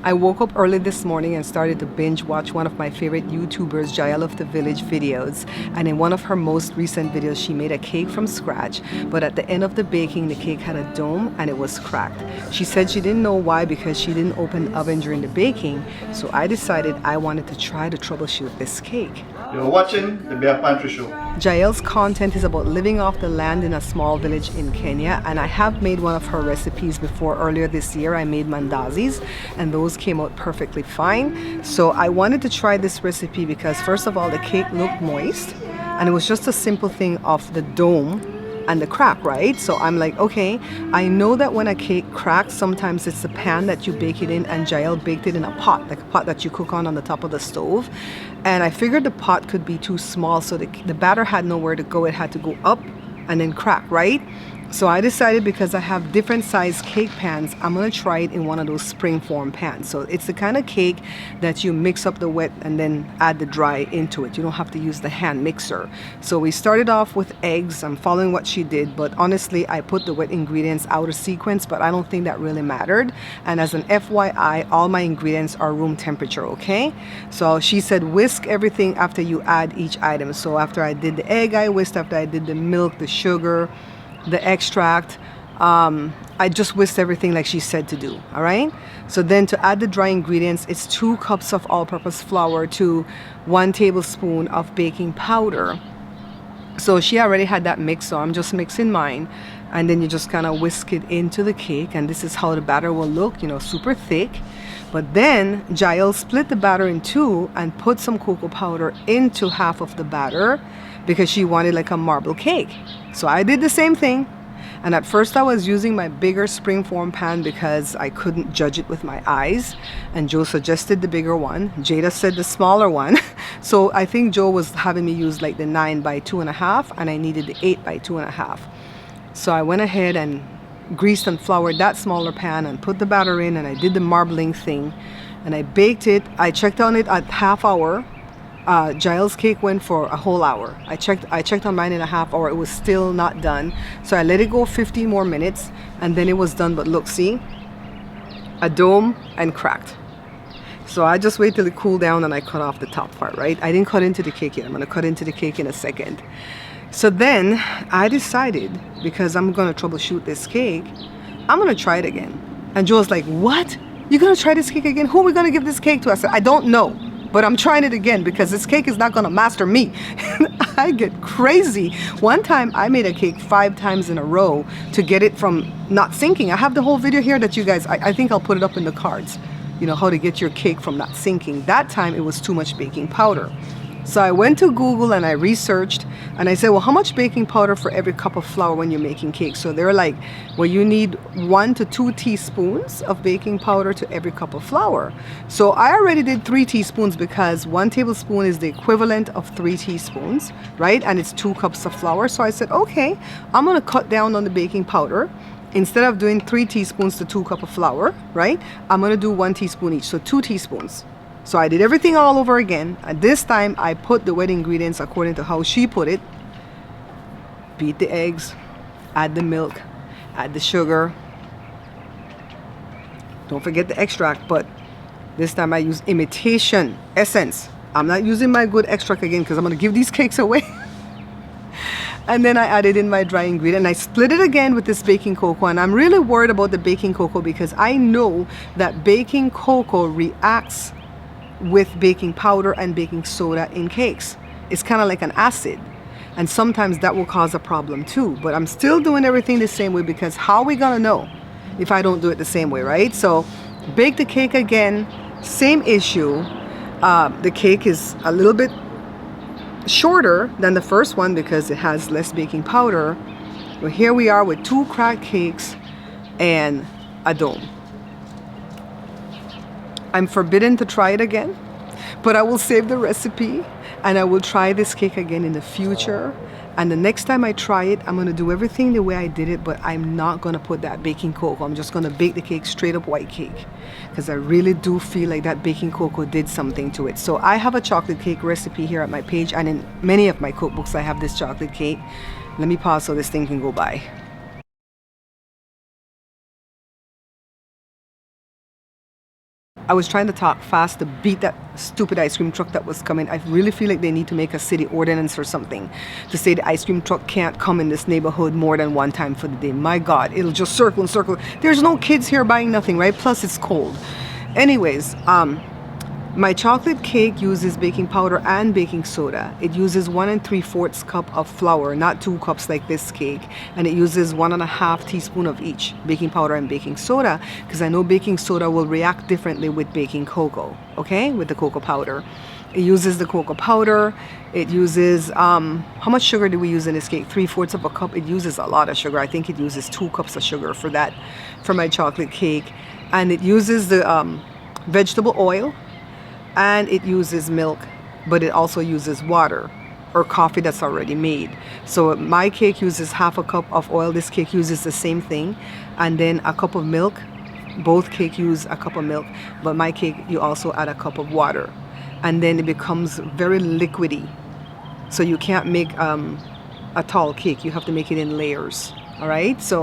I woke up early this morning and started to binge watch one of my favorite YouTubers, Jael of the Village videos. And in one of her most recent videos, she made a cake from scratch, but at the end of the baking, the cake had a dome and it was cracked. She said she didn't know why because she didn't open the oven during the baking, so I decided I wanted to try to troubleshoot this cake. You're watching the Bear Pantry Show. Jael's content is about living off the land in a small village in Kenya, and I have made one of her recipes before. Earlier this year I made mandazis and those came out perfectly fine. So I wanted to try this recipe because first of all the cake looked moist and it was just a simple thing of the dome and the crack, right? So I'm like, okay, I know that when a cake cracks, sometimes it's the pan that you bake it in, and Jael baked it in a pot, like a pot that you cook on the top of the stove. And I figured the pot could be too small, so the batter had nowhere to go. It had to go up and then crack, right? So I decided because I have different size cake pans, I'm gonna try it in one of those springform pans. So it's the kind of cake that you mix up the wet and then add the dry into it. You don't have to use the hand mixer. So we started off with eggs. I'm following what she did, but honestly, I put the wet ingredients out of sequence, but I don't think that really mattered. And as an FYI, all my ingredients are room temperature, okay? So she said whisk everything after you add each item. So after I did the egg, I whisked. After I did the milk, the sugar, the extract, I just whisked everything like she said to do. All right, so then to add the dry ingredients, it's 2 cups of all-purpose flour to 1 tablespoon of baking powder. So she already had that mix, so I'm just mixing mine, and then you just kind of whisk it into the cake, and this is how the batter will look, you know, super thick. But then Jael split the batter in 2 and put some cocoa powder into half of the batter because she wanted like a marble cake. So I did the same thing, and at first I was using my bigger springform pan because I couldn't judge it with my eyes, and Joe suggested the bigger one. Jada said the smaller one. So I think Joe was having me use like the 9 by 2.5, and I needed the 8 by 2.5. So I went ahead and greased and floured that smaller pan and put the batter in, and I did the marbling thing and I baked it. I checked on it at half hour. Jael's cake went for a whole hour. I checked on mine in a half hour. It was still not done. So I let it go 15 more minutes and then it was done. But look, see, a dome and cracked. So I just wait till it cooled down and I cut off the top part, right? I didn't cut into the cake yet. I'm gonna cut into the cake in a second. So then I decided, because I'm gonna troubleshoot this cake, I'm gonna try it again. And Joe's like, what? You're gonna try this cake again? Who are we gonna give this cake to? I said, I don't know, but I'm trying it again because this cake is not gonna master me. I get crazy. One time I made a cake 5 times in a row to get it from not sinking. I have the whole video here that you guys, I think I'll put it up in the cards. You know, how to get your cake from not sinking. That time it was too much baking powder. So I went to Google and I researched and I said, well, how much baking powder for every cup of flour when you're making cake? So they're like, well, you need 1 to 2 teaspoons of baking powder to every cup of flour. So I already did 3 teaspoons because 1 tablespoon is the equivalent of 3 teaspoons, right? And it's 2 cups of flour. So I said, okay, I'm gonna cut down on the baking powder. Instead of doing 3 teaspoons to 2 cups of flour, right? I'm gonna do 1 teaspoon each, so 2 teaspoons. So I did everything all over again, and this time I put the wet ingredients according to how she put it. Beat the eggs, add the milk, add the sugar. Don't forget the extract, but this time I use imitation essence. I'm not using my good extract again because I'm gonna give these cakes away. And then I added in my dry ingredient and I split it again with this baking cocoa. And I'm really worried about the baking cocoa because I know that baking cocoa reacts with baking powder and baking soda in cakes. It's kind of like an acid, and sometimes that will cause a problem too. But I'm still doing everything the same way because how are we gonna know if I don't do it the same way, right? So bake the cake again, same issue. The cake is a little bit shorter than the first one because it has less baking powder. Well, here we are with 2 cracked cakes and a dome. I'm forbidden to try it again, but I will save the recipe and I will try this cake again in the future. And the next time I try it, I'm gonna do everything the way I did it, but I'm not gonna put that baking cocoa. I'm just gonna bake the cake straight up white cake because I really do feel like that baking cocoa did something to it. So I have a chocolate cake recipe here at my page, and in many of my cookbooks I have this chocolate cake. Let me pause so this thing can go by. I was trying to talk fast to beat that stupid ice cream truck that was coming. I really feel like they need to make a city ordinance or something to say the ice cream truck can't come in this neighborhood more than one time for the day. My God, it'll just circle and circle. There's no kids here buying nothing, right? Plus it's cold. Anyways, my chocolate cake uses baking powder and baking soda. It uses 1 3/4 cup of flour, not 2 cups like this cake. And it uses 1 1/2 teaspoon of each, baking powder and baking soda, because I know baking soda will react differently with baking cocoa, okay, with the cocoa powder. It uses the cocoa powder. It uses, how much sugar do we use in this cake? 3/4 of a cup. It uses a lot of sugar. I think it uses 2 cups of sugar for that, for my chocolate cake. And it uses the vegetable oil. And it uses milk, but it also uses water or coffee that's already made. So my cake uses 1/2 cup of oil. This cake uses the same thing. And then a cup of milk. Both cake use a cup of milk, but my cake, you also add a cup of water. And then it becomes very liquidy. So you can't make a tall cake. You have to make it in layers. All right, so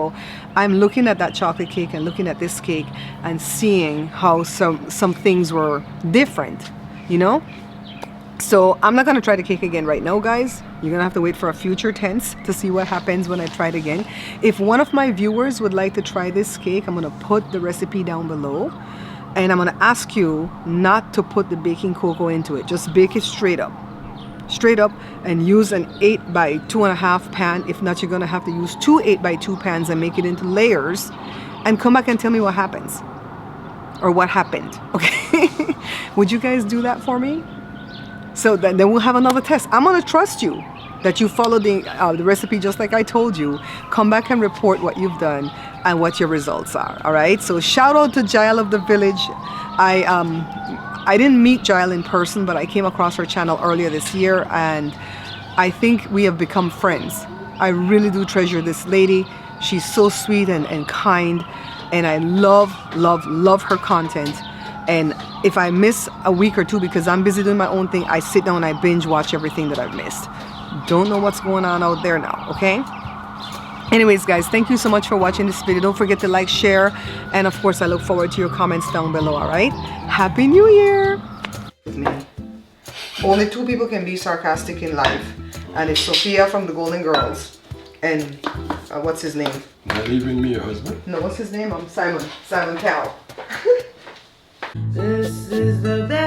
I'm looking at that chocolate cake and looking at this cake and seeing how some things were different, you know. So I'm not gonna try the cake again right now, guys. You're gonna have to wait for a future tense to see what happens when I try it again. If one of my viewers would like to try this cake, I'm gonna put the recipe down below, and I'm gonna ask you not to put the baking cocoa into it. Just bake it straight up, and use an 8 by 2.5 pan. If not, you're gonna have to use 2 8 by 2 pans and make it into layers, and come back and tell me what happens or what happened. Okay. Would you guys do that for me? So then we'll have another test. I'm gonna trust you that you follow the recipe just like I told you. Come back and report what you've done and what your results are. All right, so shout out to Jael of the village. I didn't meet Jael in person, but I came across her channel earlier this year, and I think we have become friends. I really do treasure this lady. She's so sweet and kind, and I love her content. And if I miss a week or two because I'm busy doing my own thing, I sit down and I binge watch everything that I've missed. Don't know what's going on out there now, okay? Anyways, guys, thank you so much for watching this video. Don't forget to like, share, and of course, I look forward to your comments down below, all right? Happy New Year! Only 2 people can be sarcastic in life, and it's Sophia from the Golden Girls, and what's his name? Not even me, your husband? No, what's his name? Simon Cowell. This is the best.